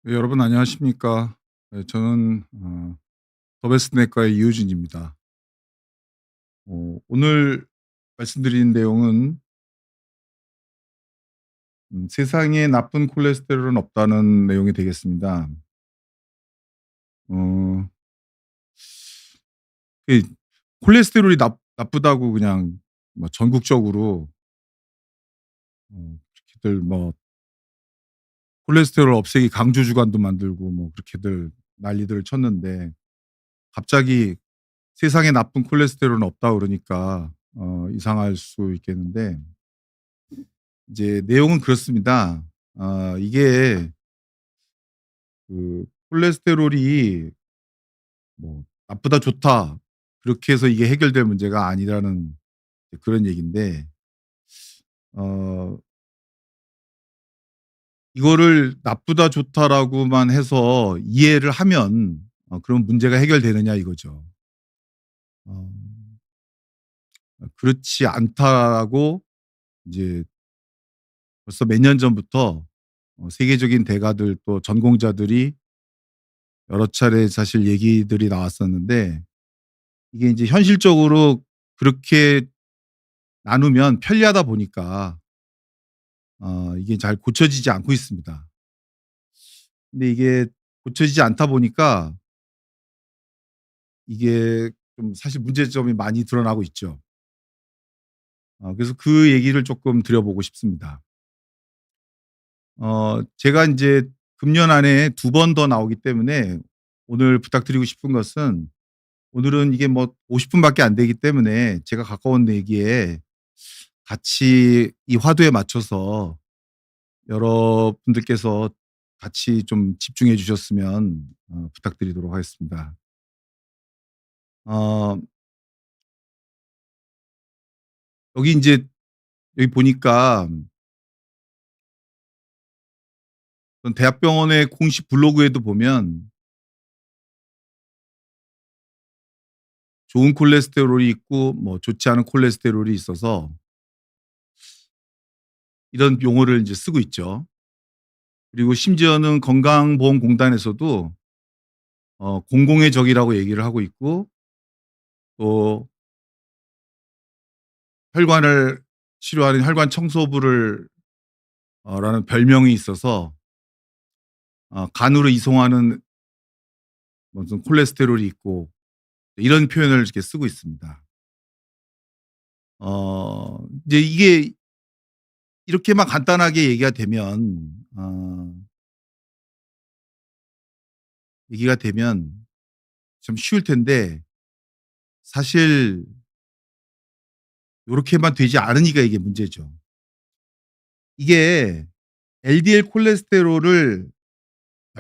네, 여러분 안녕하십니까. 네, 저는 더베스트 내과의 이우진입니다. 오늘 말씀드린 내용은 세상에 나쁜 콜레스테롤은 없다는 내용이 되겠습니다. 어 이 콜레스테롤이 나쁘다고 그냥 뭐 전국적으로 그렇게들 뭐 콜레스테롤 없애기 강조 주간도 만들고 뭐 그렇게들 난리들을 쳤는데, 갑자기 세상에 나쁜 콜레스테롤은 없다 그러니까 이상할 수 있겠는데, 이제 내용은 그렇습니다. 이게 콜레스테롤이 뭐 나쁘다 좋다 그렇게 해서 이게 해결될 문제가 아니라는 그런 얘기인데, 어 이거를 나쁘다 좋다라고만 해서 이해를 하면 그럼 문제가 해결되느냐 이거죠. 어 그렇지 않다고 이제 벌써 몇 년 전부터 세계적인 대가들 또 전공자들이 여러 차례 사실 얘기들이 나왔었는데, 이게 인제 현실적으로 그렇게 나누면 편리하다 보니까 이게 잘 고쳐지지 않고 있습니다. 근데 이게 고쳐지지 않다 보니까 이게 좀 사실 문제점이 많이 드러나고 있죠. 그래서 그 얘기를 쪼끔 드려 보고 싶습니다. 제가 인제 금년 안에 2번 더 나오기 때문에 오늘 부탁드리고 싶은 것은, 오늘은 이게 뭐 50 분밖에 안 되기 때문에 제가 갖고 온 얘기에 같이 이 화두에 맞춰서 여러분들께서 같이 좀 집중해 주셨으면 부탁드리도록 하겠습니다. 어 여기 인제 여기 보니까 어떤 대학병원의 공식 블로그에도 보면 좋은 콜레스테롤이 있고 뭐 좋지 않은 콜레스테롤이 있어서 이런 용어를 인제 쓰고 있죠. 그리고 심지어는 건강보험공단에서도 공공의 적이라고 얘기를 하고 있고, 또 혈관을 치료하는 혈관 청소부를 라는 별명이 있어서 간으로 이송하는 무슨 콜레스테롤이 있고 이런 표현을 이렇게 쓰고 있습니다. 이제 이게 이렇게만 간단하게 얘기가 되면 좀 쉬울 텐데, 사실 요렇게만 되지 않으니까 이게 문제죠. 이게 LDL 콜레스테롤을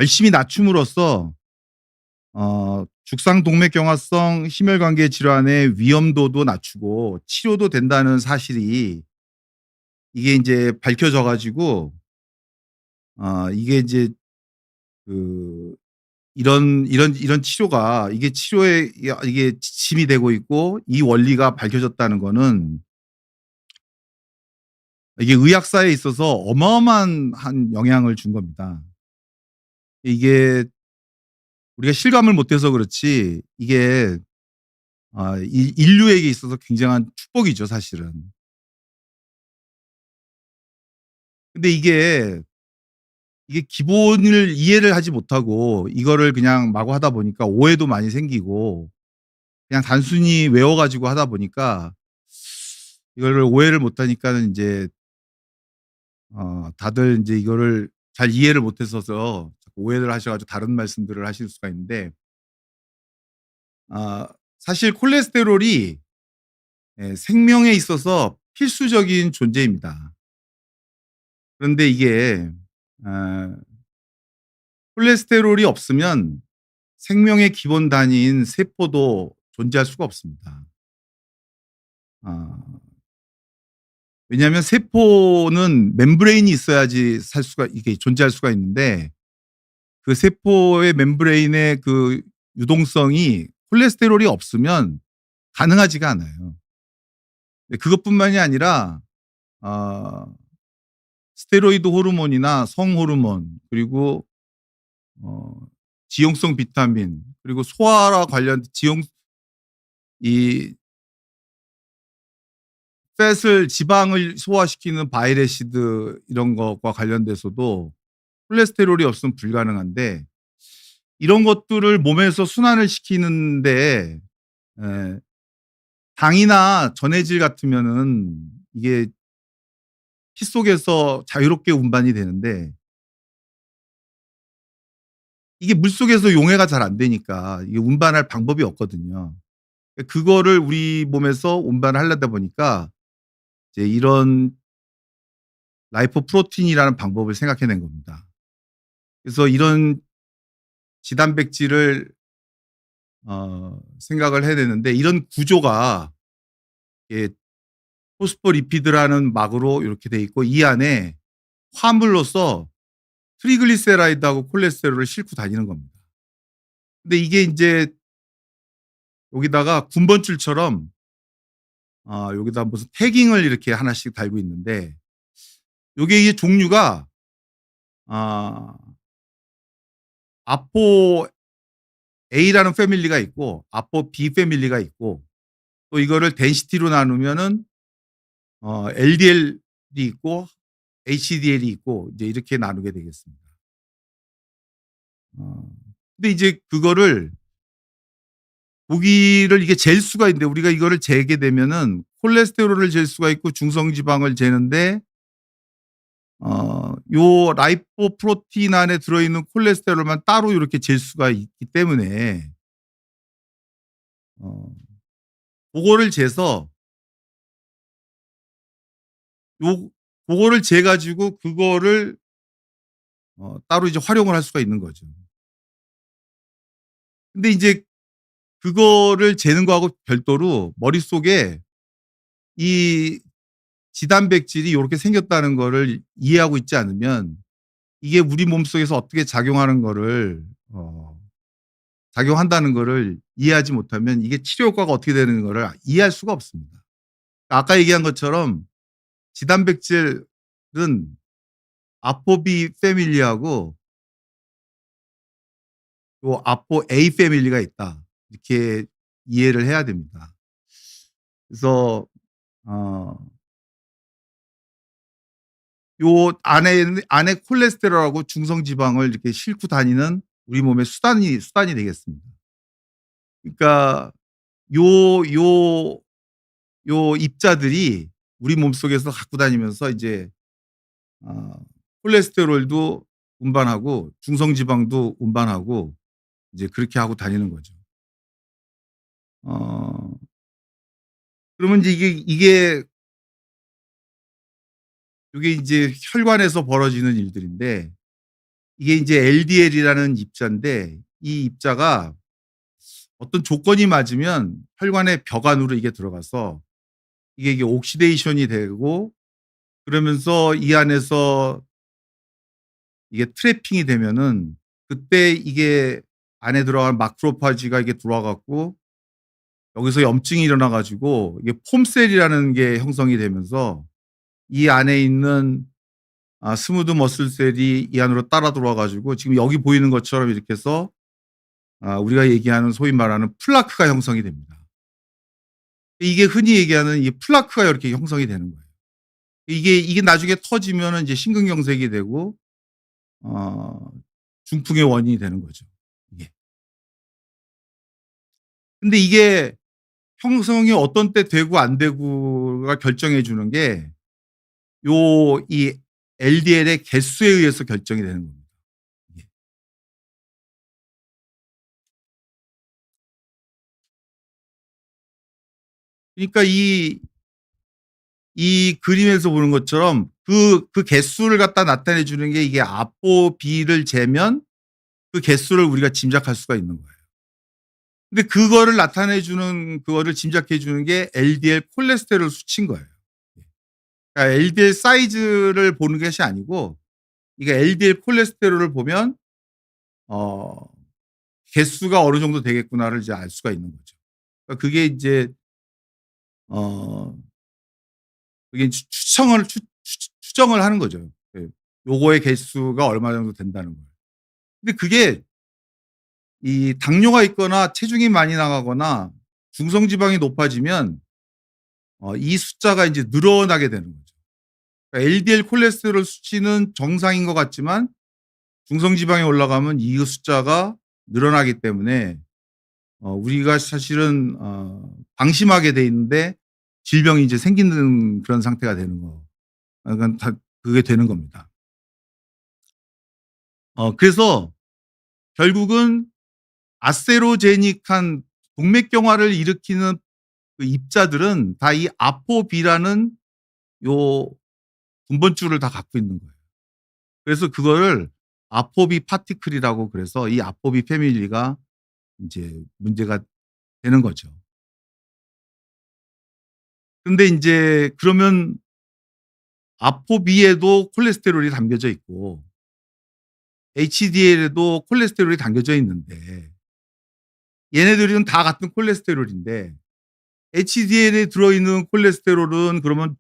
열심히 낮춤으로써 죽상동맥경화성 심혈관계 질환의 위험도도 낮추고 치료도 된다는 사실이 이게 인제 밝혀져 가지고 이게 인제 그 이런 치료가 이게 치료에 이게 지침이 되고 있고 이 원리가 밝혀졌다는 거는 이게 의학사에 있어서 어마어마한 영향을 준 겁니다. 이게 우리가 실감을 못 해서 그렇지 이게 이 인류에게 있어서 굉장한 축복이죠 사실은. 근데 이게 기본을 이해를 하지 못하고 이거를 그냥 마구 하다 보니까 오해도 많이 생기고, 그냥 단순히 외워 가지고 하다 보니까 이거를 오해를 못 하니까는 인제 다들 인제 이거를 잘 이해를 못 했어서 자꾸 오해를 하셔 가지고 다른 말씀들을 하실 수가 있는데, 아 사실 콜레스테롤이 생명에 있어서 필수적인 존재입니다. 그런데 이게 아 콜레스테롤이 없으면 생명의 기본 단위인 세포도 존재할 수가 없습니다. 아 왜냐하면 세포는 멤브레인이 있어야지 살 수가 이게 존재할 수가 있는데, 그 세포의 멤브레인의 그 유동성이 콜레스테롤이 없으면 가능하지가 않아요. 네, 그것뿐만이 아니라 아 스테로이드 호르몬이나 성호르몬, 그리고 어 지용성 비타민 그리고 소화와 관련 지용 이 팻을 지방을 소화시키는 바이레시드 이런 것과 관련돼서도 콜레스테롤이 없으면 불가능한데 이런 것들을 몸에서 순환을 시키는데 에 당이나 전해질 같으면은 이게 피 속에서 자유롭게 운반이 되는데 이게 물속에서 용해가 잘 안 되니까 이게 운반할 방법이 없거든요. 그거를 우리 몸에서 운반을 하려다 보니까 이제 이런 라이포프로틴이라는 방법을 생각해낸 겁니다. 그래서 이런 지단백질을 생각을 해야 되는데 이런 구조가 예 포스포리피드라는 막으로 이렇게 돼 있고 이 안에 화물로서 트리글리세라이드하고 콜레스테롤을 싣고 다니는 겁니다. 근데 이게 인제 여기다가 군번줄처럼 여기다 무슨 태깅을 이렇게 하나씩 달고 있는데 요게 이게 종류가 아 아포 A라는 패밀리가 있고 아포 B 패밀리가 있고 또 이거를 덴시티로 나누면은 LDL이 있고 HDL이 있고 이제 이렇게 나누게 되겠습니다. 어 근데 이제 그거를 고기를 이게 잴 수가 있는데 우리가 이거를 재게 되면은 콜레스테롤을 잴 수가 있고 중성 지방을 재는데 요 라이포프로틴 안에 들어있는 콜레스테롤만 따로 요렇게 잴 수가 있기 때문에 어 고거를 재서 요 고거를 재 가지고 그거를 따로 이제 활용을 할 수가 있는 거죠. 근데 인제 그거를 재는 거하고 별도로 머릿속에 이 지단백질이 요렇게 생겼다는 거를 이해하고 있지 않으면 이게 우리 몸속에서 어떻게 작용하는 거를 작용한다는 거를 이해하지 못하면 이게 치료 효과가 어떻게 되는 거를 이해할 수가 없습니다. 아까 얘기한 것처럼 지단백질은 아포비 패밀리하고 요 아포 A 패밀리가 있다. 이렇게 이해를 해야 됩니다. 그래서 어 요 안에 콜레스테롤하고 중성 지방을 이렇게 싣고 다니는 우리 몸의 수단이 되겠습니다. 그러니까 요 요 요 입자들이 우리 몸속에서 갖고 다니면서 이제 어 콜레스테롤도 운반하고 중성 지방도 운반하고 이제 그렇게 하고 다니는 거죠. 어 그러면 이제 이게 요게 인제 혈관에서 벌어지는 일들인데 이게 인제 LDL이라는 입자인데 이 입자가 어떤 조건이 맞으면 혈관의 벽 안으로 이게 들어가서 이게 옥시데이션이 되고 그러면서 이 안에서 이게 트래핑이 되면은 그때 이게 안에 들어간 마크로파지가 이게 들어와 갖고 여기서 염증이 일어나 가지고 이게 폼셀이라는 게 형성이 되면서 이 안에 있는 스무드 머슬셀이 이 안으로 따라 들어와 가지고 지금 여기 보이는 것처럼 이렇게 해서 우리가 얘기하는 소위 말하는 플라크가 형성이 됩니다. 이게 흔히 얘기하는 이 플라크가 이렇게 형성이 되는 거예요. 이게 나중에 터지면은 이제 심근경색이 되고 어 중풍의 원인이 되는 거죠, 이게. 근데 이게 형성이 어떤 때 되고 안 되고가 결정해 주는 게 이 LDL의 개수에 의해서 결정이 되는 겁니다. 이게. 그러니까 이 그림에서 보는 것처럼 그 개수를 갖다 나타내 주는 게 이게 아포비를 재면 그 개수를 우리가 짐작할 수가 있는 거예요. 근데 그거를 나타내 주는 그거를 짐작해 주는 게 LDL 콜레스테롤 수치인 거예요. 그러니까 LDL 사이즈를 보는 것이 아니고 이게 LDL 콜레스테롤을 보면 어 개수가 어느 정도 되겠구나를 이제 알 수가 있는 거죠. 그러니까 그게 인제 어 그게 추정을 하는 거죠. 예. 요거의 개수가 얼마 정도 된다는 걸. 근데 그게 이 당뇨가 있거나 체중이 많이 나가거나 중성 지방이 높아지면 이 숫자가 인제 늘어나게 되는 거죠. 그러니까 LDL 콜레스테롤 수치는 정상인 것 같지만 중성 지방이 올라가면 이 숫자가 늘어나기 때문에 우리가 사실은 방심하게 돼 있는데 질병이 이제 생기는 그런 상태가 되는 거. 그러니까 다 그게 되는 겁니다. 그래서 결국은 아세로제닉한 동맥경화를 일으키는 그 입자들은 다 이 아포비라는 요 군번줄을 다 갖고 있는 거예요. 그래서 그거를 아포비 파티클이라고, 그래서 이 아포비 패밀리가 인제 문제가 되는 거죠. 근데 인제 그러면 아포비에도 콜레스테롤이 담겨져 있고 HDL에도 콜레스테롤이 담겨져 있는데 얘네들은 다 같은 콜레스테롤인데 HDL에 들어있는 콜레스테롤은 그러면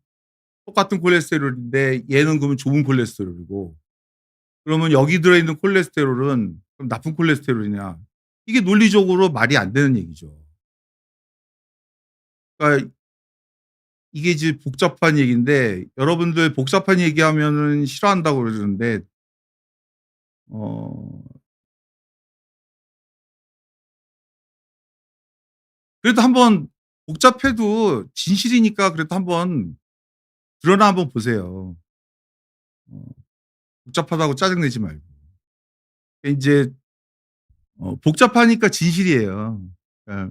똑같은 콜레스테롤인데 얘는 그러면 좋은 콜레스테롤이고, 그러면 여기 들어있는 콜레스테롤은 그럼 나쁜 콜레스테롤이냐. 이게 논리적으로 말이 안 되는 얘기죠. 그러니까 이게 이제 복잡한 얘기인데 여러분들 복잡한 얘기하면은 싫어한다고 그러는데 어 그래도 한번 복잡해도 진실이니까 그래도 한번 드러나 한번 보세요. 어 복잡하다고 짜증 내지 말고. 인제 복잡하니까 진실이에요. 예.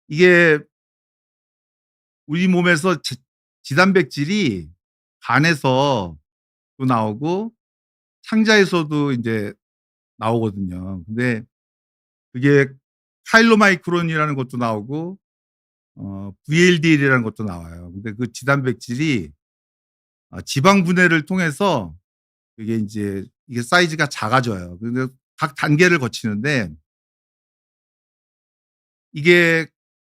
이게 우리 몸에서 지단백질이 간에서도 나오고 창자에서도 인제 나오거든요. 근데 그게 카일로마이크론이라는 것도 나오고 VLDL이라는 것도 나와요. 근데 그 지단백질이 지방 분해를 통해서 그게 인제 이게 사이즈가 작아져요. 근데 각 단계를 거치는데 이게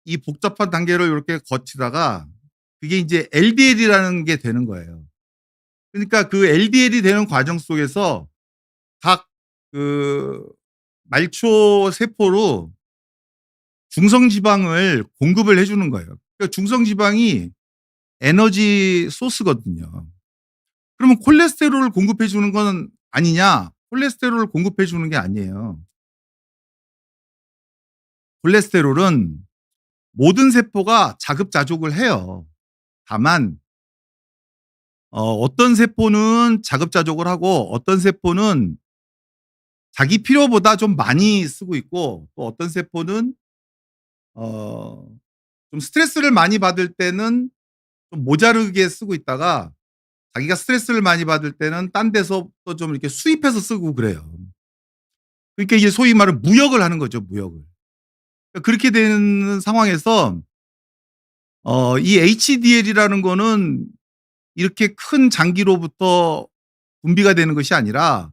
이 복잡한 단계를 요렇게 거치다가 그게 인제 LDL이라는 게 되는 거예요. 그러니까 그 LDL이 되는 과정 속에서 각 그 말초 세포로 중성 지방을 공급을 해 주는 거예요. 그러니까 중성 지방이 에너지 소스거든요. 그러면 콜레스테롤을 공급해 주는 건 아니냐? 콜레스테롤을 공급해 주는 게 아니에요. 콜레스테롤은 모든 세포가 자급자족을 해요. 다만 어떤 세포는 자급자족을 하고 어떤 세포는 자기 필요보다 좀 많이 쓰고 있고, 또 어떤 세포는 어 좀 스트레스를 많이 받을 때는 좀 모자르게 쓰고 있다가 자기가 스트레스를 많이 받을 때는 딴 데서 또 좀 이렇게 수입해서 쓰고 그래요. 그러니까 이게 소위 말하는 무역을 하는 거죠, 무역을. 그러니까 그렇게 되는 상황에서 이 HDL이라는 거는 이렇게 큰 장기로부터 분비가 되는 것이 아니라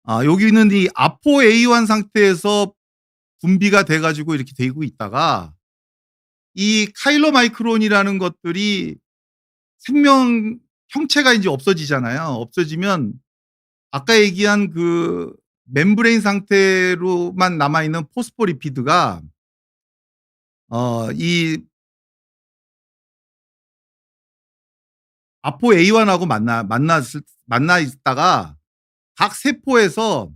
여기는 이 아포A1 상태에서 분비가 돼 가지고 이렇게 되고 있다가 이 카일로마이크론이라는 것들이 생명 형체가 인제 없어지잖아요. 없어지면 아까 얘기한 그 멤브레인 상태로만 남아 있는 포스포리피드가 이 아포A1하고 만나 있다가 각 세포에서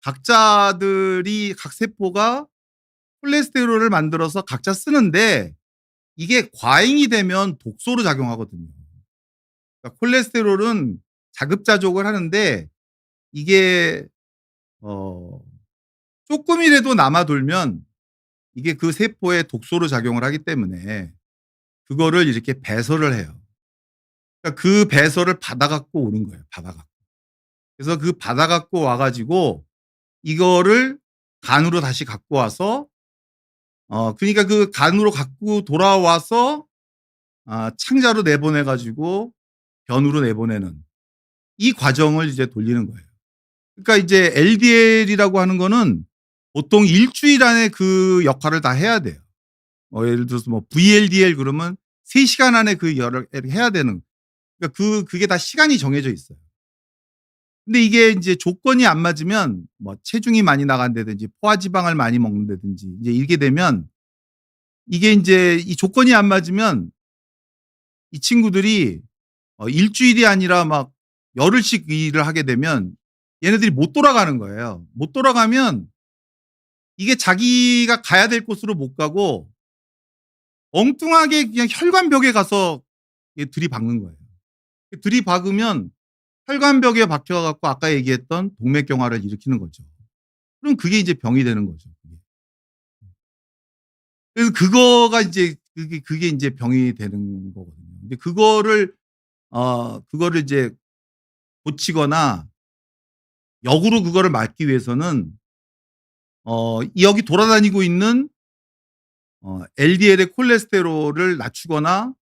각자들이 각 세포가 콜레스테롤을 만들어서 각자 쓰는데 이게 과잉이 되면 독소로 작용하거든요. 그러니까 콜레스테롤은 자급자족을 하는데 이게 어 쪼끔이라도 남아 돌면 이게 그 세포에 독소로 작용을 하기 때문에 그거를 이렇게 배설을 해요. 그러니까 그 배설을 받아 갖고 오는 거예요, 받아 갖고. 그래서 그 받아 갖고 와 가지고 이거를 간으로 다시 갖고 와서 그러니까 그 간으로 갖고 돌아와서 창자로 내보내 가지고 변으로 내보내는 이 과정을 이제 돌리는 거예요. 그러니까 이제 LDL이라고 하는 거는 보통 일 주일 안에 그 역할을 다 해야 돼요. 예를 들어서 뭐 VLDL 그러면 3 시간 안에 그 열을 해야 되는, 그러니까 그게 다 시간이 정해져 있어요. 근데 이게 인제 조건이 안 맞으면 뭐 체중이 많이 나간다든지 포화지방을 많이 먹는다든지 이제 이렇게 되면 이게 인제 이 조건이 안 맞으면 이 친구들이 일주일이 아니라 막 열흘씩 이 일을 하게 되면 얘네들이 못 돌아가는 거예요. 못 돌아가면 이게 자기가 가야 될 곳으로 못 가고 엉뚱하게 그냥 혈관벽에 가서 이게 들이박는 거예요. 들이박으면 혈관벽에 박혀 갖고 아까 얘기했던 동맥경화를 일으키는 거죠. 그럼 그게 이제 병이 되는 거죠. 그게. 그래서 그거가 이제 그게 인제 병이 되는 거거든요. 근데 그거를 이제 고치거나 역으로 그거를 막기 위해서는 이 여기 돌아다니고 있는 LDL의 콜레스테롤을 낮추거나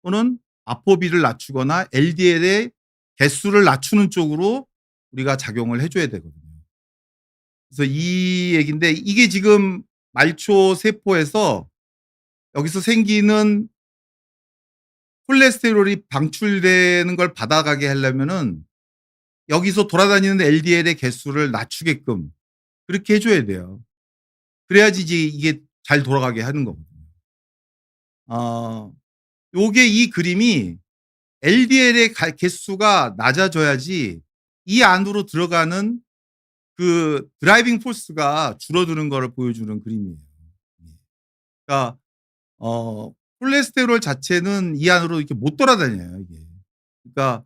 또는 아포비를 낮추거나 LDL의 개수를 낮추는 쪽으로 우리가 작용을 해 줘야 되거든요. 그래서 이 얘기인데 이게 지금 말초 세포에서 여기서 생기는 콜레스테롤이 방출되는 걸 받아가게 하려면은 여기서 돌아다니는 LDL의 개수를 낮추게끔 그렇게 해 줘야 돼요. 그래야지 이제 이게 잘 돌아가게 하는 거거든요. 어 요게 이 그림이 LDL의 개수가 낮아져야지 이 안으로 들어가는 그 드라이빙 포스가 줄어드는 거를 보여주는 그림이에요. 예. 그러니까 콜레스테롤 자체는 이 안으로 이렇게 못 돌아다녀요, 이게. 그러니까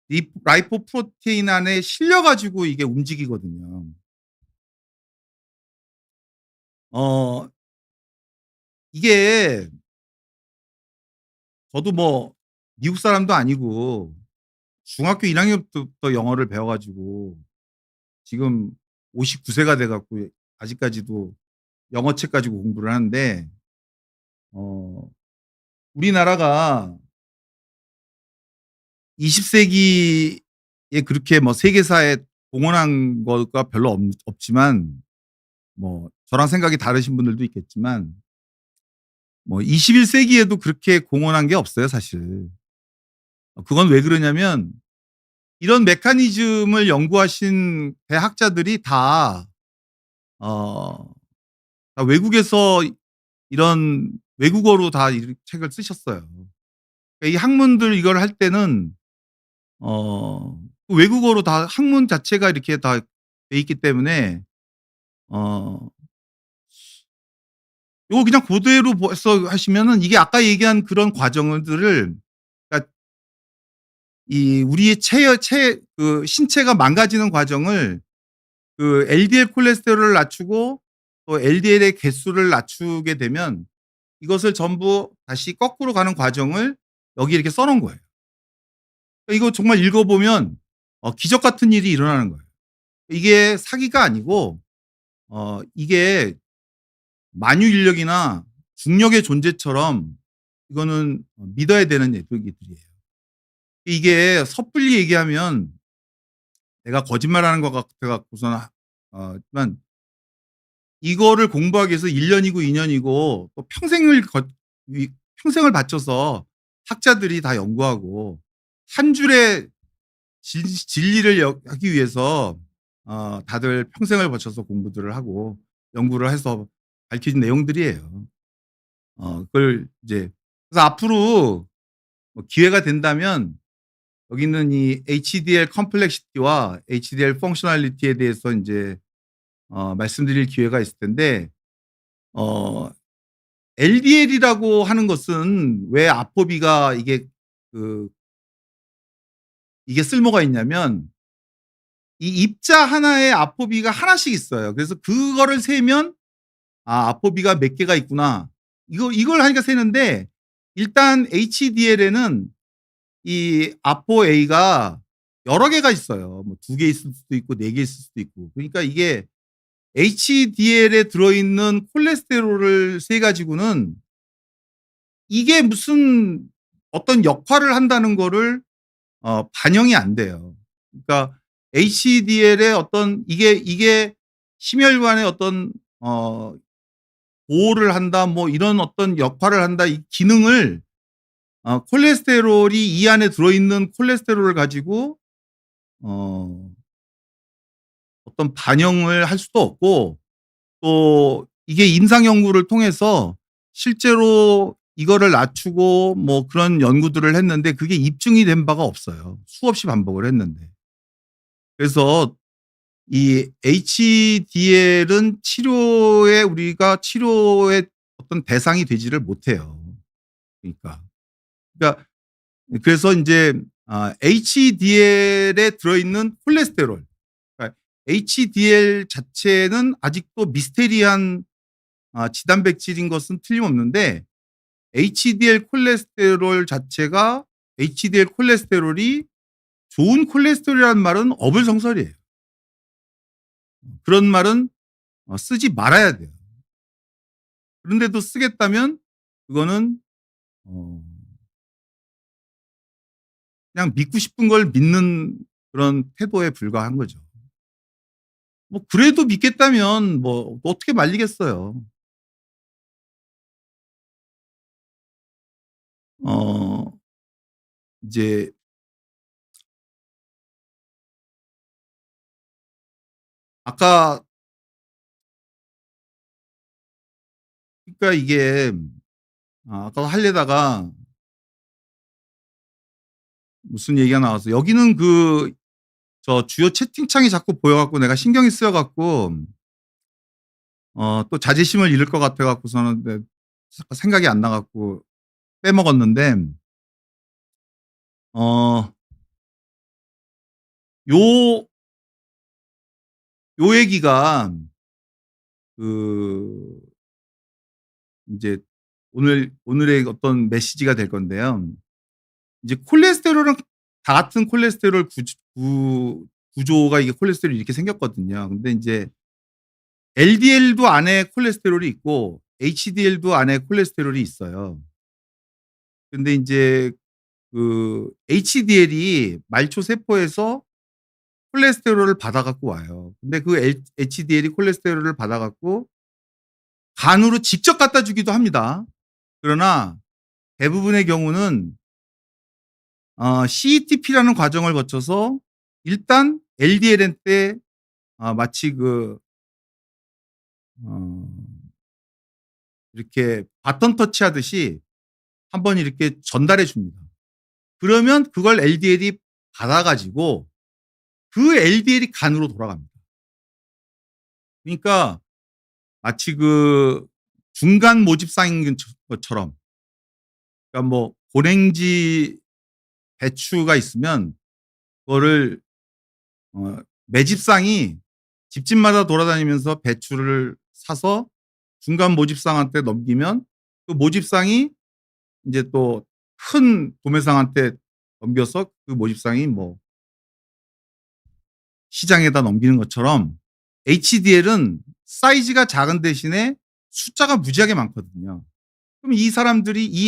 이 라이포프로테인 안에 실려 가지고 이게 움직이거든요. 어 이게 저도 뭐 미국 사람도 아니고 중학교 1 학년부터 영어를 배워 가지고 지금 59 세가 돼 갖고 아직까지도 영어 책 가지고 공부를 하는데 어 우리나라가 20 세기에 그렇게 뭐 세계사에 공헌한 거가 별로 없지만 뭐 저랑 생각이 다르신 분들도 있겠지만 뭐 21 세기에도 그렇게 공헌한 게 없어요, 사실. 그건 왜 그러냐면 이런 메커니즘을 연구하신 대학자들이 어 다 외국에서 이런 외국어로 다 이 책을 쓰셨어요. 그러니까 이 학문들 이걸 할 때는 외국어로 다 학문 자체가 이렇게 다 돼 있기 때문에 어 요거 그냥 고대로 벌써 하시면은 이게 아까 얘기한 그런 과정들을 그러니까 이 우리의 그 신체가 망가지는 과정을 그 LDL 콜레스테롤을 낮추고 또 LDL의 개수를 낮추게 되면 이것을 전부 다시 거꾸로 가는 과정을 여기 이렇게 써 놓은 거예요. 이거 정말 읽어 보면 기적 같은 일이 일어나는 거예요. 이게 사기가 아니고 이게 만유인력이나 중력의 존재처럼 이거는 믿어야 되는 얘기들이에요. 이게 섣불리 얘기하면 내가 거짓말하는 것 같아 갖고서는 지만 이거를 공부하기 위해서 1 년이고 2 년이고 또 평생을 바쳐서 학자들이 다 연구하고 한 줄의 진리를 하기 위해서 다들 평생을 바쳐서 공부들을 하고 연구를 해서 밝혀진 내용들이에요. 그걸 이제 그래서 앞으로 뭐 기회가 된다면 여기 있는 이 HDL 컴플렉시티와 HDL 펑셔널리티에 대해서 인제 말씀드릴 기회가 있을 텐데 어 LDL이라고 하는 것은 왜 아포비가 그 이게 쓸모가 있냐면 이 입자 하나에 아포비가 하나씩 있어요. 그래서 그거를 세면 '아 아포비가 몇 개가 있구나.' 이걸 하니까 세는데 일단 HDL에는 이 아포A가 여러 개가 있어요. 뭐 2개 있을 수도 있고 4개 있을 수도 있고. 그러니까 이게 HDL에 들어있는 콜레스테롤을 세 가지고는 이게 무슨 어떤 역할을 한다는 거를 반영이 안 돼요. 그러니까 HDL의 어떤 이게 심혈관의 어떤 어 보호를 한다 뭐 이런 어떤 역할을 한다 이 기능을 콜레스테롤이 이 안에 들어있는 콜레스테롤을 가지고 어 어떤 반영을 할 수도 없고, 또 이게 임상 연구를 통해서 실제로 이거를 낮추고 뭐 그런 연구들을 했는데 그게 입증이 된 바가 없어요. 수없이 반복을 했는데. 그래서 이 HDL은 우리가 치료의 어떤 대상이 되지를 못해요. 그러니까 그래서 인제 HDL에 들어있는 콜레스테롤, 그러니까 HDL 자체는 아직도 미스테리한 지단백질인 것은 틀림없는데, HDL 콜레스테롤이 좋은 콜레스테롤이라는 말은 어불성설이에요. 그런 말은 쓰지 말아야 돼요. 그런데도 쓰겠다면 그거는 어 그냥 믿고 싶은 걸 믿는 그런 태도에 불과한 거죠. 뭐 그래도 믿겠다면 뭐 어떻게 말리겠어요. 어 이제 아까 그러니까 이게 아까 하려다가 무슨 얘기가 나와서, 여기는 저 주요 채팅창이 자꾸 보여 갖고 내가 신경이 쓰여 갖고 또 자제심을 잃을 것 같아 갖고서는 생각이 안 나 갖고 빼먹었는데, 어 요 요 얘기가 그 인제 오늘의 어떤 메시지가 될 건데요. 이제 콜레스테롤은 다 같은 콜레스테롤 구조가, 이게 콜레스테롤이 이렇게 생겼거든요. 근데 인제 LDL도 안에 콜레스테롤이 있고 HDL도 안에 콜레스테롤이 있어요. 근데 인제 HDL이 말초 세포에서 콜레스테롤을 받아 갖고 와요. 근데 HDL이 콜레스테롤을 받아 갖고 간으로 직접 갖다 주기도 합니다. 그러나 대부분의 경우는 CETP라는 과정을 거쳐서 일단 LDL한테 마치 어 이렇게 바ton 터치하듯이 한번 이렇게 전달해 줍니다. 그러면 그걸 LDL이 받아 가지고 그 LDL이 간으로 돌아갑니다. 그러니까 마치 중간 모집상인 것처럼, 그러니까 뭐 고랭지 배추가 있으면 그거를 매집상이 집집마다 돌아다니면서 배추를 사서 중간 모집상한테 넘기면 그 모집상이 인제 또 큰 도매상한테 넘겨서 그 모집상이 뭐 시장에다 넘기는 것처럼, HDL은 사이즈가 작은 대신에 숫자가 무지하게 많거든요. 그럼 이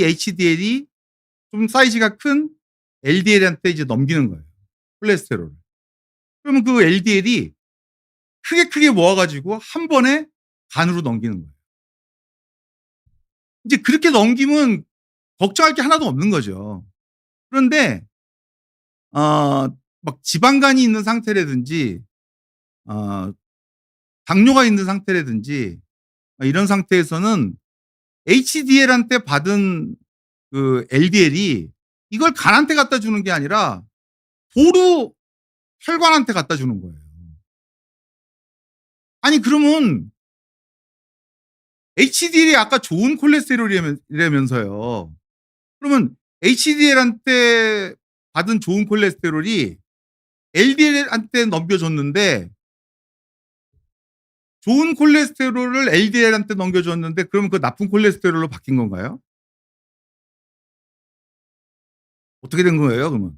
HDL이 좀 사이즈가 큰 LDL한테 이제 넘기는 거예요, 콜레스테롤을. 그러면 그 LDL이 크게 모아 가지고 한 번에 간으로 넘기는 거예요. 이제 그렇게 넘기면 걱정할 게 하나도 없는 거죠. 그런데 막 지방간이 있는 상태라든지 어 당뇨가 있는 상태라든지 이런 상태에서는 HDL한테 받은 LDL이 이걸 간한테 갖다 주는 게 아니라 도로 혈관한테 갖다 주는 거예요. 아니 그러면 HDL이 아까 좋은 콜레스테롤이라면서요. 그러면 HDL한테 받은 좋은 콜레스테롤이 LDL한테 넘겨줬는데, 좋은 콜레스테롤을 LDL한테 넘겨줬는데 그러면 그 나쁜 콜레스테롤로 바뀐 건가요? 어떻게 된 거예요 그러면?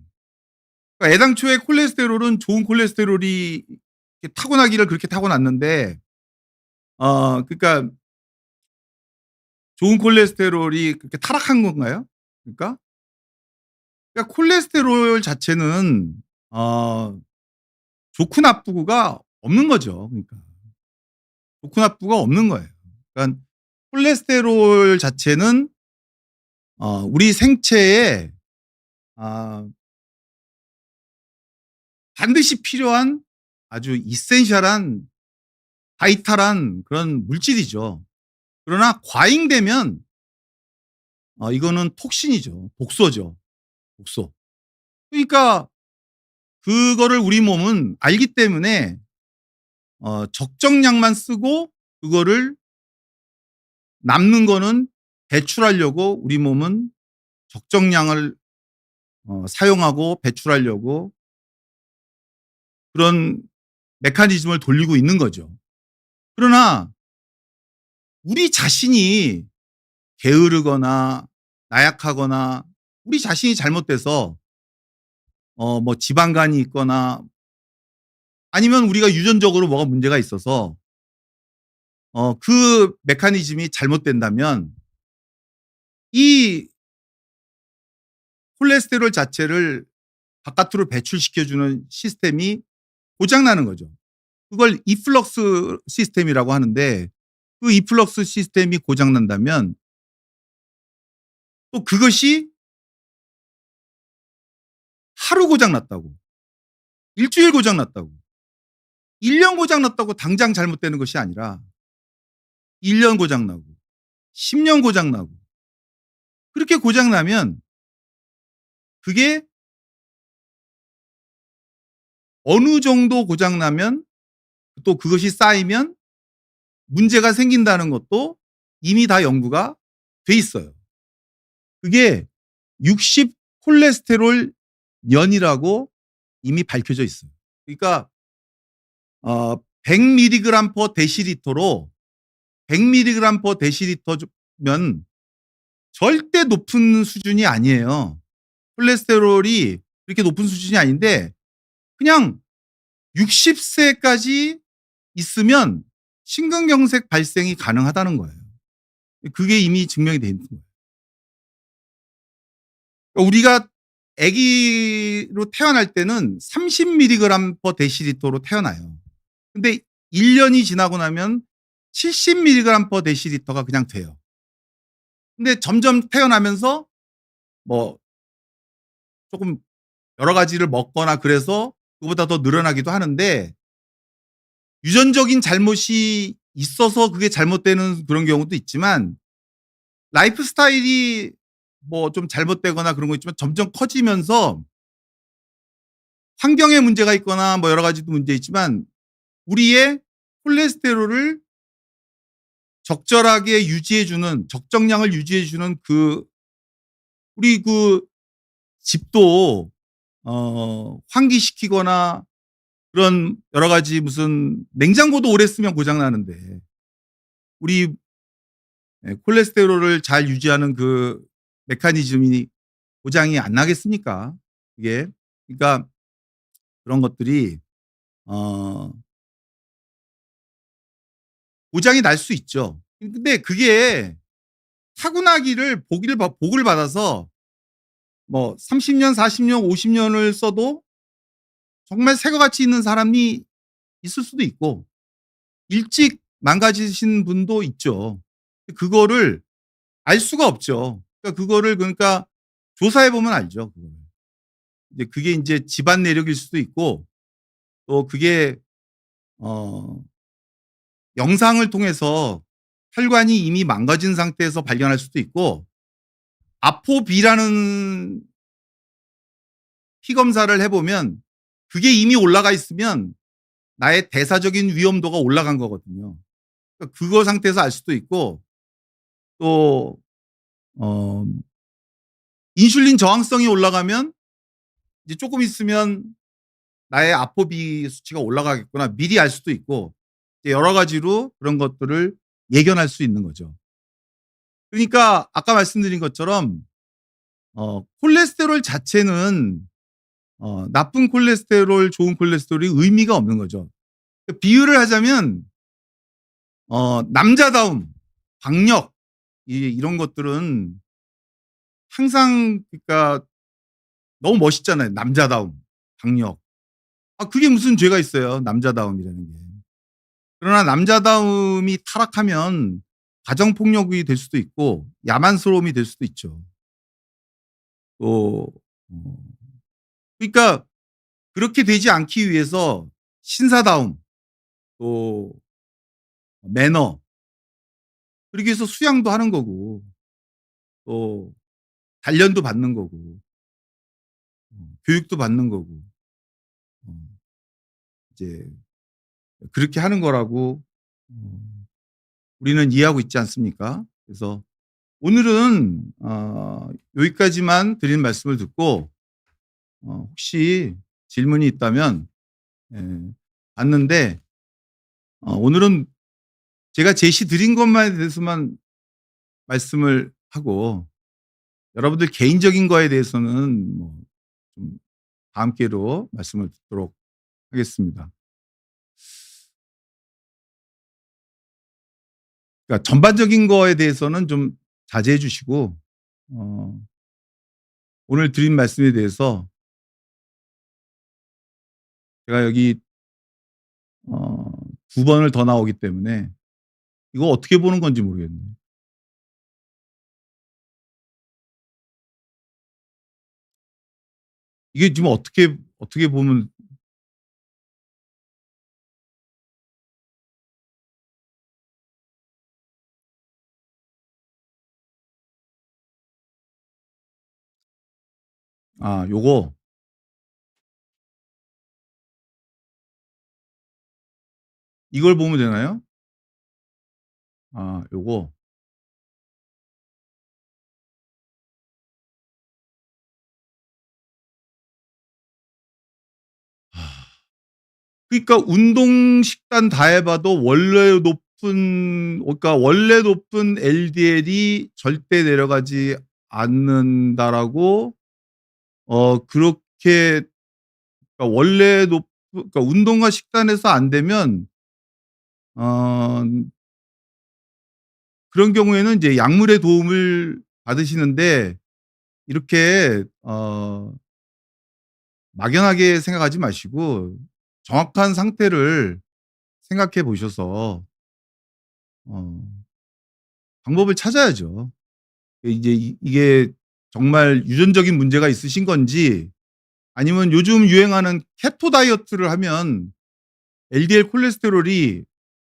그러니까 애당초에 콜레스테롤은 좋은 콜레스테롤이 이렇게 타고나기를 그렇게 타고났는데, 그러니까 좋은 콜레스테롤이 그렇게 타락한 건가요? 그러니까? 그러니까 콜레스테롤 자체는 좋고 나쁘고가 없는 거죠. 그러니까 좋고 나쁘고가 없는 거예요. 그러니까 콜레스테롤 자체는 우리 생체에 아 반드시 필요한 아주 이센셜한 바이탈한 그런 물질이죠. 그러나 과잉되면 이거는 톡신이죠. 독소죠. 독소. 그러니까 그거를 우리 몸은 알기 때문에 적정량만 쓰고 그거를 남는 거는 배출하려고 우리 몸은 적정량을 사용하고 배출하려고 그런 메커니즘을 돌리고 있는 거죠. 그러나 우리 자신이 게으르거나 나약하거나 우리 자신이 잘못돼서 뭐 지방간이 있거나 아니면 우리가 유전적으로 뭐가 문제가 있어서 그 메커니즘이 잘못된다면 이 콜레스테롤 자체를 바깥으로 배출시켜주는 시스템이 고장나는 거죠. 그걸 이플럭스 시스템이라고 하는데 그 이플럭스 시스템이 고장난다면 또 그것이 하루 고장났다고, 일주일 고장났다고, 1년 고장났다고 당장 잘못되는 것이 아니라 1년 고장나고 10년 고장나고 그렇게 고장나면 그게 어느 정도 고장나면 또 그것이 쌓이면 문제가 생긴다는 것도 이미 다 연구가 돼 있어요. 그게 60 콜레스테롤 년이라고 이미 밝혀져 있어요. 그러니까 100mg per 데시리터로 100mg per 데시리터면 절대 높은 수준이 아니에요. 콜레스테롤이 그렇게 높은 수준이 아닌데 그냥 60세까지 있으면 심근경색 발생이 가능하다는 거예요. 그게 이미 증명이 돼 있는 거예요. 그러니까 우리가 아기로 태어날 때는 30mg per 데시리터로 태어나요. 근데 1년이 지나고 나면 70mg per 데시리터가 그냥 돼요. 근데 점점 태어나면서 뭐 조금 여러 가지를 먹거나 그래서 그보다 더 늘어나기도 하는데 유전적인 잘못이 있어서 그게 잘못되는 그런 경우도 있지만 라이프 스타일이 뭐 좀 잘못되거나 그런 거 있지만 점점 커지면서 환경에 문제가 있거나 뭐 여러 가지도 문제 있지만 우리의 콜레스테롤을 적절하게 유지해주는 적정량을 유지해주는 우리 집도 환기시키거나 그런 여러 가지 무슨 냉장고도 오래 쓰면 고장 나는데 우리 콜레스테롤을 잘 유지하는 그 메커니즘이 고장이 안 나겠습니까? 이게 그러니까 그런 것들이 어 고장이 날 수 있죠. 근데 그게 타고나기를 복을 받아서 뭐 30년, 40년, 50년을 써도 정말 새거 같이 있는 사람이 있을 수도 있고 일찍 망가지신 분도 있죠. 그거를 알 수가 없죠. 그러니까 조사해 보면 알죠. 그거를. 이제 그게 인제 집안 내력일 수도 있고 또 그게 어 영상을 통해서 혈관이 이미 망가진 상태에서 발견할 수도 있고 아포비라는 피 검사를 해 보면 그게 이미 올라가 있으면 나의 대사적인 위험도가 올라간 거거든요. 그러니까 그거 상태에서 알 수도 있고 또 어 인슐린 저항성이 올라가면 이제 조금 있으면 나의 아포비 수치가 올라가겠구나 미리 알 수도 있고 이제 여러 가지로 그런 것들을 예견할 수 있는 거죠. 그러니까 아까 말씀드린 것처럼 콜레스테롤 자체는 나쁜 콜레스테롤, 좋은 콜레스테롤이 의미가 없는 거죠. 비유를 하자면 남자다움, 박력 이런 것들은 항상 그러니까 너무 멋있잖아요. 남자다움, 박력. 그게 무슨 죄가 있어요. 남자다움이라는 게. 그러나 남자다움이 타락하면 가정폭력이 될 수도 있고 야만스러움이 될 수도 있죠. 또 그러니까 그렇게 되지 않기 위해서 신사다움, 또 매너, 그러기 위해서 수양도 하는 거고 또 단련도 받는 거고 교육도 받는 거고 어 이제 그렇게 하는 거라고 우리는 이해하고 있지 않습니까? 그래서 오늘은 여기까지만 드린 말씀을 듣고 혹시 질문이 있다면 예 받는데 오늘은 제가 제시 드린 것만에 대해서만 말씀을 하고 여러분들 개인적인 거에 대해서는 뭐 좀 다음 기회로 말씀을 듣도록 하겠습니다. 그러니까 전반적인 거에 대해서는 좀 자제해 주시고 어 오늘 드린 말씀에 대해서 제가 여기 어 2 번을 더 나오기 때문에 이거 어떻게 보는 건지 모르겠네요. 이게 지금 어떻게 보면 요거 이걸 보면 되나요? 요거. 그러니까 운동 식단 다 해 봐도 원래 높은 LDL이 절대 내려가지 않는다라고 그렇게 그러니까 그러니까 운동과 식단에서 안 되면 어 그런 경우에는 이제 약물의 도움을 받으시는데 이렇게 막연하게 생각하지 마시고 정확한 상태를 생각해 보셔서 어 방법을 찾아야죠. 이제 이게 정말 유전적인 문제가 있으신 건지 아니면 요즘 유행하는 케토 다이어트를 하면 LDL 콜레스테롤이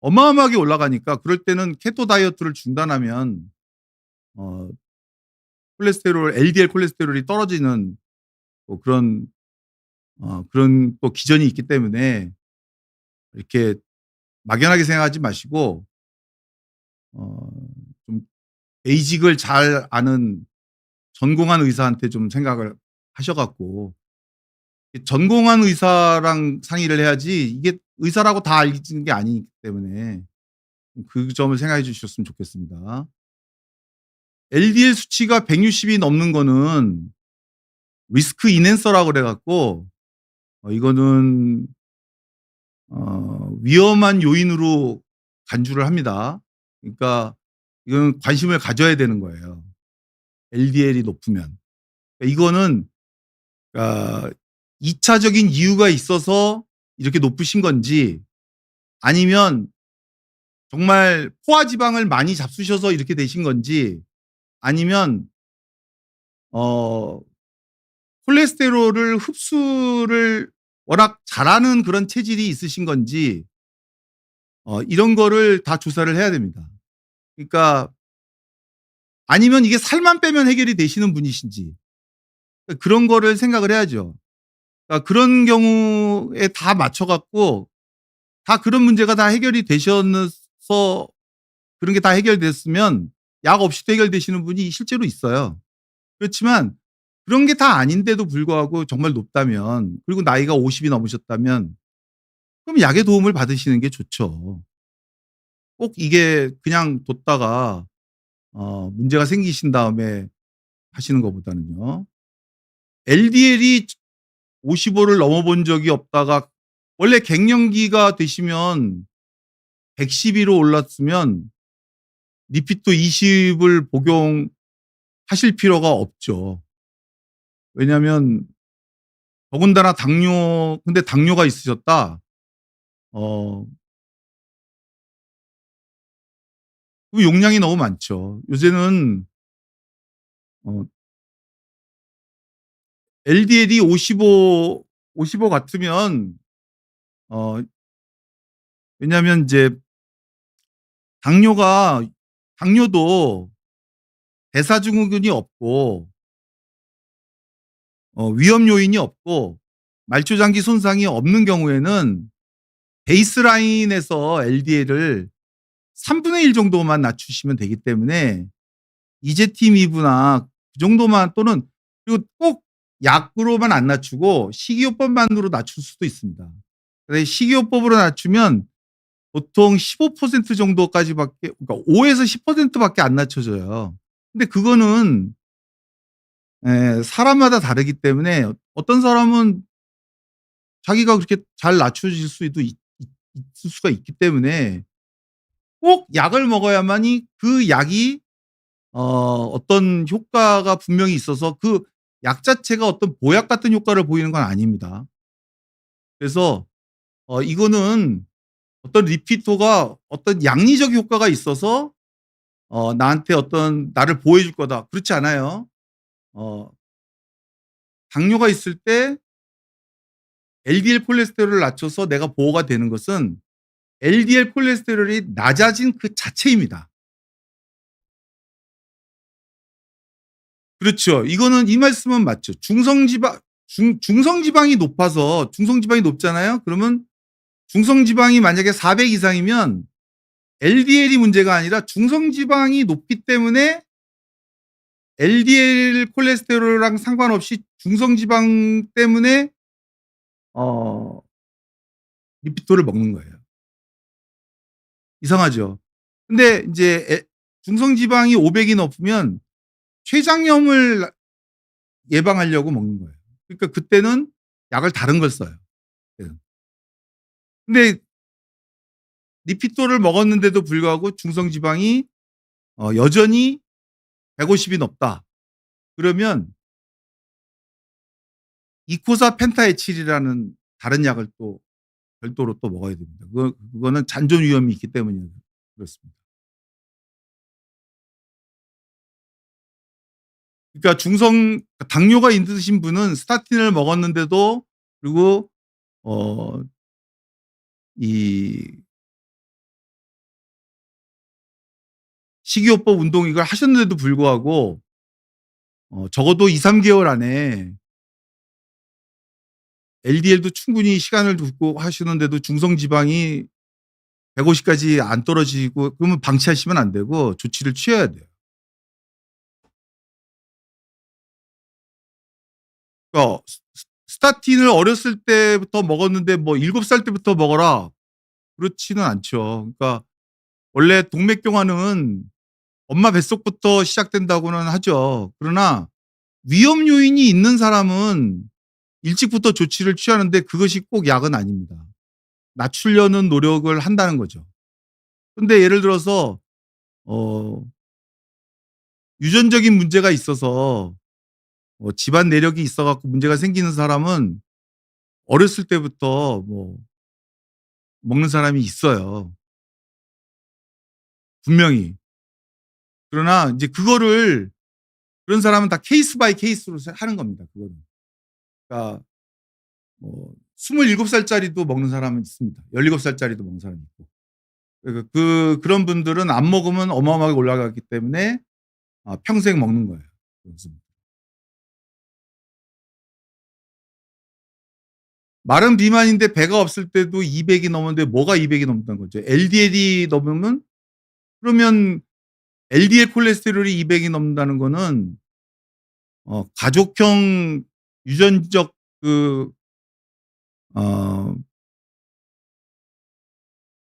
어마어마하게 올라가니까 그럴 때는 케토 다이어트를 중단하면 어 LDL 콜레스테롤이 떨어지는 또 그런 또 기전이 있기 때문에 이렇게 막연하게 생각하지 마시고 어 좀 베이직을 잘 아는 전공한 의사한테 좀 생각을 하셔 갖고 전공한 의사랑 상의를 해야지 이게 의사라고 다 알려지는 게 아니기 때문에 그 점을 생각해 주셨으면 좋겠습니다. LDL 수치가 160이 넘는 거는 리스크 인핸서라고 그래 갖고 이거는 위험한 요인으로 간주를 합니다. 그러니까 이건 관심을 가져야 되는 거예요, LDL이 높으면. 그러니까 이거는 그러니까 2 차적인 이유가 있어서 이렇게 높으신 건지 아니면 정말 포화 지방을 많이 잡수셔서 이렇게 되신 건지 아니면 어 콜레스테롤을 흡수를 워낙 잘하는 그런 체질이 있으신 건지 이런 거를 다 조사를 해야 됩니다. 그러니까 아니면 이게 살만 빼면 해결이 되시는 분이신지 그런 거를 생각을 해야죠. 그러니까 그런 경우에 다 맞춰 갖고 다 그런 문제가 다 해결이 되셔서 그런 게 다 해결됐으면 약 없이도 해결되시는 분이 실제로 있어요. 그렇지만 그런 게 다 아닌데도 불구하고 정말 높다면 그리고 나이가 50이 넘으셨다면 그럼 약의 도움을 받으시는 게 좋죠. 꼭 이게 그냥 뒀다가 문제가 생기신 다음에 하시는 것보다는요. LDL이 55를 넘어본 적이 없다가 원래 갱년기가 되시면 112로 올랐으면 리피토 20을 복용하실 필요가 없죠. 왜냐하면 더군다나 근데 당뇨가 있으셨다. 어 그 용량이 너무 많죠. 요새는 어 LDL이 55 같으면 어 왜냐하면 인제 당뇨도 대사증후군이 없고 위험 요인이 없고 말초장기 손상이 없는 경우에는 베이스라인에서 LDL을 3분의 1 정도만 낮추시면 되기 때문에 이제티미브나 그 정도만 또는 그리고 꼭 약으로만 안 낮추고 식이요법만으로 낮출 수도 있습니다. 근데 식이요법으로 낮추면 보통 15% 정도까지밖에 그러니까 5에서 10% 밖에 안 낮춰져요. 근데 그거는 사람마다 다르기 때문에 어떤 사람은 자기가 그렇게 잘 낮춰질 수도 있을 수가 있기 때문에 꼭 약을 먹어야만이 그 약이 어떤 효과가 분명히 있어서 그 약 자체가 어떤 보약 같은 효과를 보이는 건 아닙니다. 그래서 이거는 어떤 리피토가 어떤 양리적 효과가 있어서 나한테 어떤 나를 보호해 줄 거다. 그렇지 않아요. 어 당뇨가 있을 때 LDL 콜레스테롤을 낮춰서 내가 보호가 되는 것은 LDL 콜레스테롤이 낮아진 그 자체입니다. 그렇죠. 이거는 이 말씀은 맞죠. 중성지방이 높아서 중성지방이 높잖아요. 그러면 중성지방이 만약에 400 이상이면 LDL이 문제가 아니라 중성지방이 높기 때문에 LDL 콜레스테롤이랑 상관없이 중성지방 때문에 어 리피토를 먹는 거예요. 이상하죠. 근데 인제 중성지방이 500이 넘으면 췌장염을 예방하려고 먹는 거예요. 그러니까 그때는 약을 다른 걸 써요. 예. 근데 리피토를 먹었는데도 불구하고 중성지방이 여전히 150이 넘다. 그러면 이코사 펜타에칠이라는 다른 약을 또 별도로 또 먹어야 됩니다. 그거는 잔존 위험이 있기 때문에 그렇습니다. 그러니까 당뇨가 있으신 분은 스타틴을 먹었는데도 그리고 어 이 식이요법 운동 이걸 하셨는데도 불구하고 적어도 2-3 개월 안에 LDL도 충분히 시간을 두고 하시는데도 중성 지방이 150 까지 안 떨어지고 그러면 방치하시면 안 되고 조치를 취해야 돼요. 그러니까 스타틴을 어렸을 때부터 먹었는데 뭐 7살 때부터 먹어라 그렇지는 않죠. 그러니까 원래 동맥경화는 엄마 뱃속부터 시작된다고는 하죠. 그러나 위험 요인이 있는 사람은 일찍부터 조치를 취하는데 그것이 꼭 약은 아닙니다. 낮추려는 노력을 한다는 거죠. 근데 예를 들어서 어 유전적인 문제가 있어서 집안 내력이 있어 갖고 문제가 생기는 사람은 어렸을 때부터 뭐 먹는 사람이 있어요, 분명히. 그러나 인제 그거를 그런 사람은 다 케이스 바이 케이스로 하는 겁니다, 그거는. 그러니까 뭐 27 살짜리도 먹는 사람은 있습니다. 17 살짜리도 먹는 사람이 있고. 그런 분들은 안 먹으면 어마어마하게 올라가기 때문에 평생 먹는 거예요. 그래서 마른 비만인데 배가 없을 때도 200이 넘었는데 뭐가 200이 넘다는 거죠. LDL이 넘으면 그러면 LDL 콜레스테롤이 200이 넘는다는 거는 가족형 유전적 그 어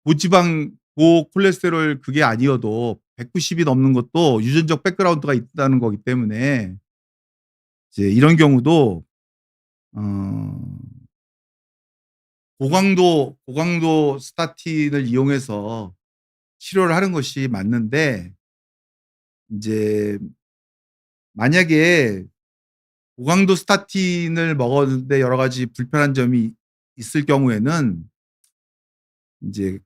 고지방 고콜레스테롤 그게 아니어도 190이 넘는 것도 유전적 백그라운드가 있다는 거기 때문에 이제 이런 경우도 어 고강도 스타틴을 이용해서 치료를 하는 것이 맞는데 인제 만약에 고강도 스타틴을 먹었는데 여러 가지 불편한 점이 있을 경우에는 인제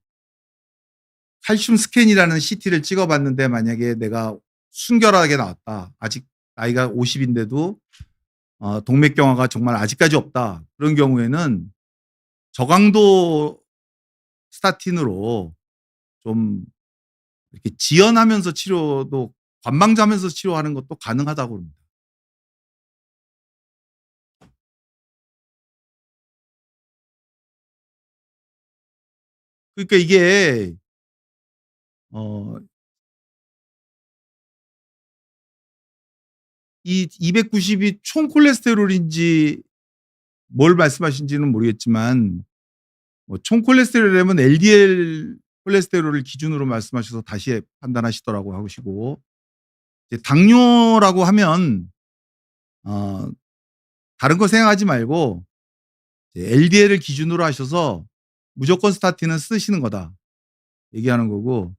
칼슘 스캔이라는 CT를 찍어 봤는데 만약에 내가 순결하게 나왔다. 아직 나이가 50 인데도 동맥경화가 정말 아직까지 없다. 그런 경우에는 저강도 스타틴으로 좀 이렇게 지연하면서 치료도 관망자면서 치료하는 것도 가능하다고 합니다. 그러니까 이게 어 이 290이 총 콜레스테롤인지 뭘 말씀하시는지는 모르겠지만 뭐 총 콜레스테롤이라면 LDL 콜레스테롤을 기준으로 말씀하셔서 다시 판단하시더라고 하시고, 이제 당뇨라고 하면 어 다른 거 생각하지 말고 이제 LDL을 기준으로 하셔서 무조건 스타틴은 쓰시는 거다 얘기하는 거고,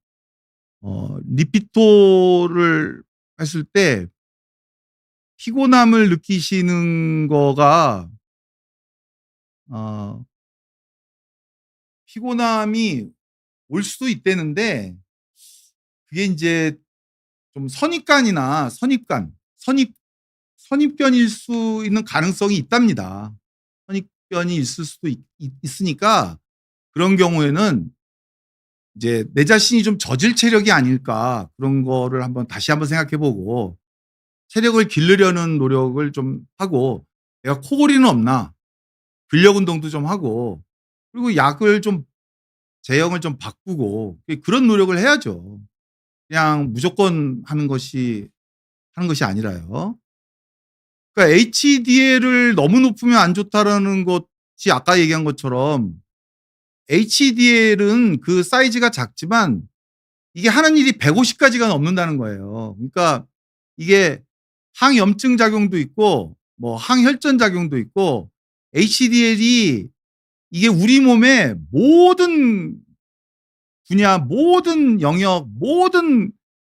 리피토를 했을 때 피곤함을 느끼시는 거가 어 피곤함이 올 수도 있다는데, 그게 인제 좀 선입견일 수 있는 가능성이 있답니다. 선입견이 있을 수도 있으니까 그런 경우에는 이제 '내 자신이 좀 저질 체력이 아닐까.' 그런 거를 다시 한번 생각해 보고 체력을 기르려는 노력을 좀 하고, '내가 코골이는 없나.' 근력 운동도 좀 하고, 그리고 약을 좀 제형을 좀 바꾸고 그런 노력을 해야죠. 그냥 무조건 하는 것이 아니라요. 그러니까 HDL을 너무 높으면 안 좋다라는 것이 아까 얘기한 것처럼, HDL은 그 사이즈가 작지만 이게 하는 일이 150 가지가 넘는다는 거예요. 그러니까 이게 항염증 작용도 있고 뭐 항혈전 작용도 있고, HDL이 이게 우리 몸의 모든 분야, 모든 영역, 모든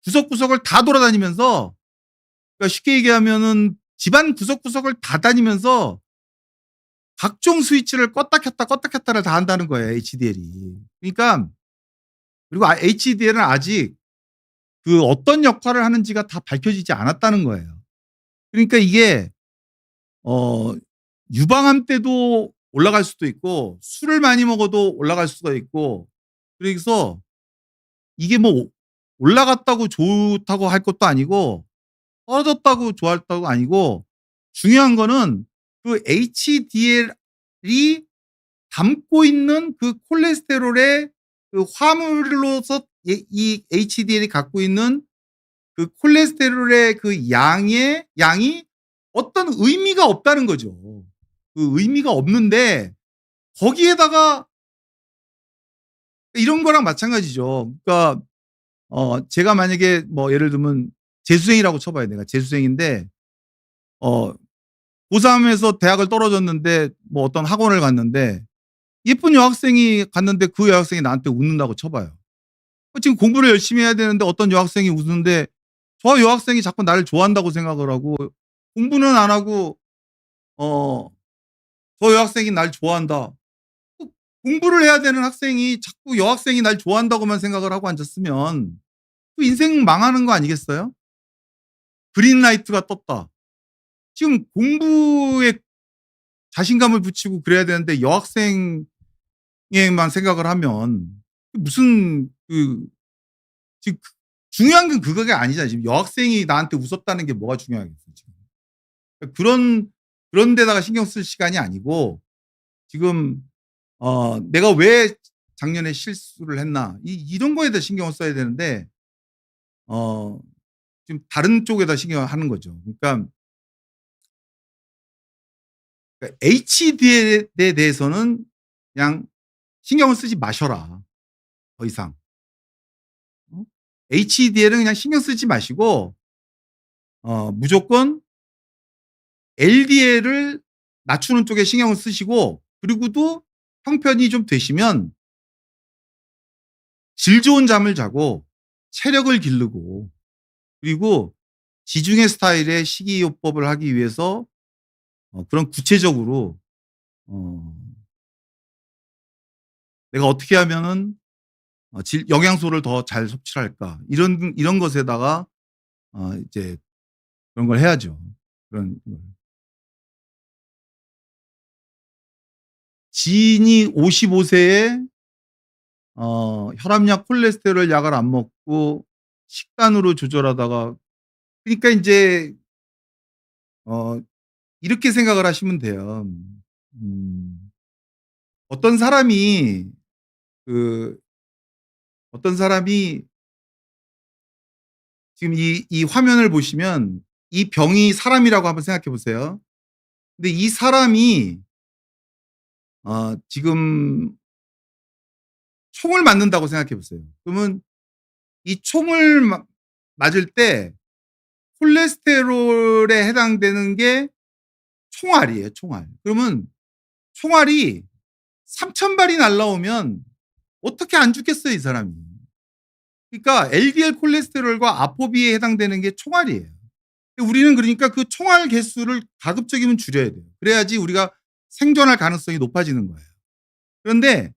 구석구석을 다 돌아다니면서, 그러니까 쉽게 얘기하면은 집안 구석구석을 다 다니면서 각종 스위치를 껐다 켰다를 다 한다는 거예요, HDL이. 그러니까 그리고 HDL은 아직 그 어떤 역할을 하는지가 다 밝혀지지 않았다는 거예요. 그러니까 이게 어 유방암 때도 올라갈 수도 있고 술을 많이 먹어도 올라갈 수가 있고, 그래서 이게 뭐 올라갔다고 좋다고 할 것도 아니고 떨어졌다고 좋았다고 아니고, 중요한 거는 그 HDL이 담고 있는 그 콜레스테롤의 그 화물로서 이 HDL이 갖고 있는 그 콜레스테롤의 그 양이 어떤 의미가 없다는 거죠. 그 의미가 없는데 거기에다가 이런 거랑 마찬가지죠. 그러니까 제가 만약에 뭐 예를 들면 재수생이라고 쳐 봐요. 내가 재수생인데 어 고3에서 대학을 떨어졌는데 뭐 어떤 학원을 갔는데 예쁜 여학생이 갔는데 그 여학생이 나한테 웃는다고 쳐 봐요. 지금 공부를 열심히 해야 되는데 어떤 여학생이 웃는데 저 여학생이 자꾸 나를 좋아한다고 생각을 하고, 공부는 안 하고 어 '저 여학생이 날 좋아한다.' 그 공부를 해야 되는 학생이 자꾸 여학생이 날 좋아한다고만 생각을 하고 앉았으면 그 인생 망하는 거 아니겠어요? 그린라이트가 떴다. 지금 공부에 자신감을 붙이고 그래야 되는데 여학생에만 생각을 하면 무슨 지금 중요한 건 그거가 아니잖아요. 지금 여학생이 나한테 웃었다는 게 뭐가 중요하겠어요, 지금. 그러니까 그런 데다가 신경 쓸 시간이 아니고, 지금 '내가 왜 작년에 실수를 했나.' 이런 거에다 신경을 써야 되는데 어 지금 다른 쪽에다 신경을 하는 거죠. 그러니까 HDL에 대해서는 그냥 신경을 쓰지 마셔라, 더 이상. 어? HDL은 그냥 신경 쓰지 마시고 무조건 LDL을 낮추는 쪽에 신경을 쓰시고, 그리고도 형편이 좀 되시면 질 좋은 잠을 자고 체력을 기르고, 그리고 지중해 스타일의 식이요법을 하기 위해서 그런 구체적으로 어 '내가 어떻게 하면은 영양소를 더 잘 섭취를 할까.' 이런 것에다가 이제 그런 걸 해야죠. 그런 걸. 지인이 55 세에 혈압약, 콜레스테롤 약을 안 먹고 식단으로 조절하다가, 그러니까 인제 어 이렇게 생각을 하시면 돼요. 음 어떤 사람이 그 어떤 사람이 지금 이 화면을 보시면 이 병이 사람이라고 한번 생각해 보세요. 근데 이 사람이 지금 총을 맞는다고 생각해 보세요. 그러면 이 총을 맞을 때 콜레스테롤에 해당되는 게 총알이에요, 총알. 그러면 총알이 3,000 발이 날라오면 어떻게 안 죽겠어요, 이 사람이. 그러니까 LDL 콜레스테롤과 아포비에 해당되는 게 총알이에요. 우리는 그러니까 그 총알 개수를 가급적이면 줄여야 돼요. 그래야지 우리가 생존할 가능성이 높아지는 거예요. 그런데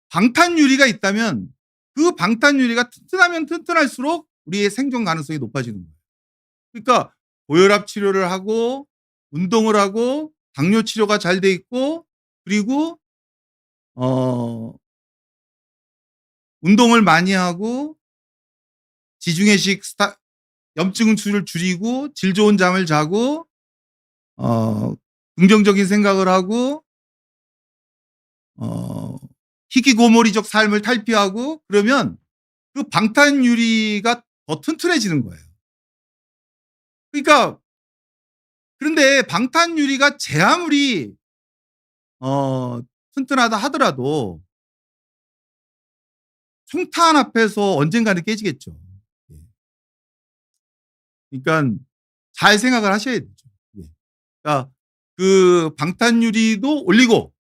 방탄유리가 있다면 그 방탄유리가 튼튼하면 튼튼할수록 우리의 생존 가능성이 높아지는 거예요. 그러니까 고혈압 치료를 하고 운동을 하고 당뇨 치료가 잘 돼 있고, 그리고 어 운동을 많이 하고 지중해식 염증 수를 줄이고 질 좋은 잠을 자고 긍정적인 생각을 하고 어 희귀고몰이적 삶을 탈피하고, 그러면 그 방탄유리가 더 튼튼해지는 거예요. 그러니까, 그런데 방탄유리가 제 아무리 어 튼튼하다 하더라도 총탄 앞에서 언젠가는 깨지겠죠. 예. 그러니깐 잘 생각을 하셔야 되죠. 예. 그러니까 그 방탄유리도 올리고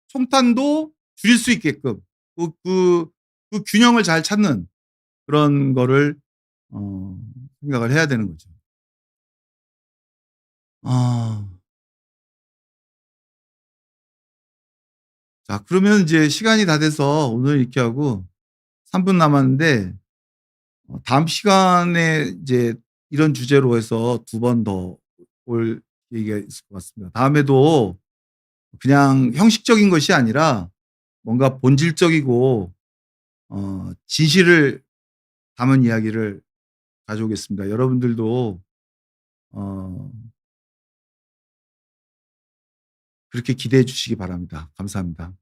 총탄도 줄일 수 있게끔 그 그 그 균형을 잘 찾는 그런 거를 어 생각을 해야 되는 거죠. 아. 자, 그러면 인제 시간이 다 돼서 오늘 이렇게 하고 3분 남았는데, 다음 시간에 이제 이런 주제로 해서 2번 더 올 얘기가 있을 것 같습니다. 다음에도 그냥 형식적인 것이 아니라 뭔가 본질적이고 진실을 담은 이야기를 가져오겠습니다. 여러분들도 어 그렇게 기대해 주시기 바랍니다. 감사합니다.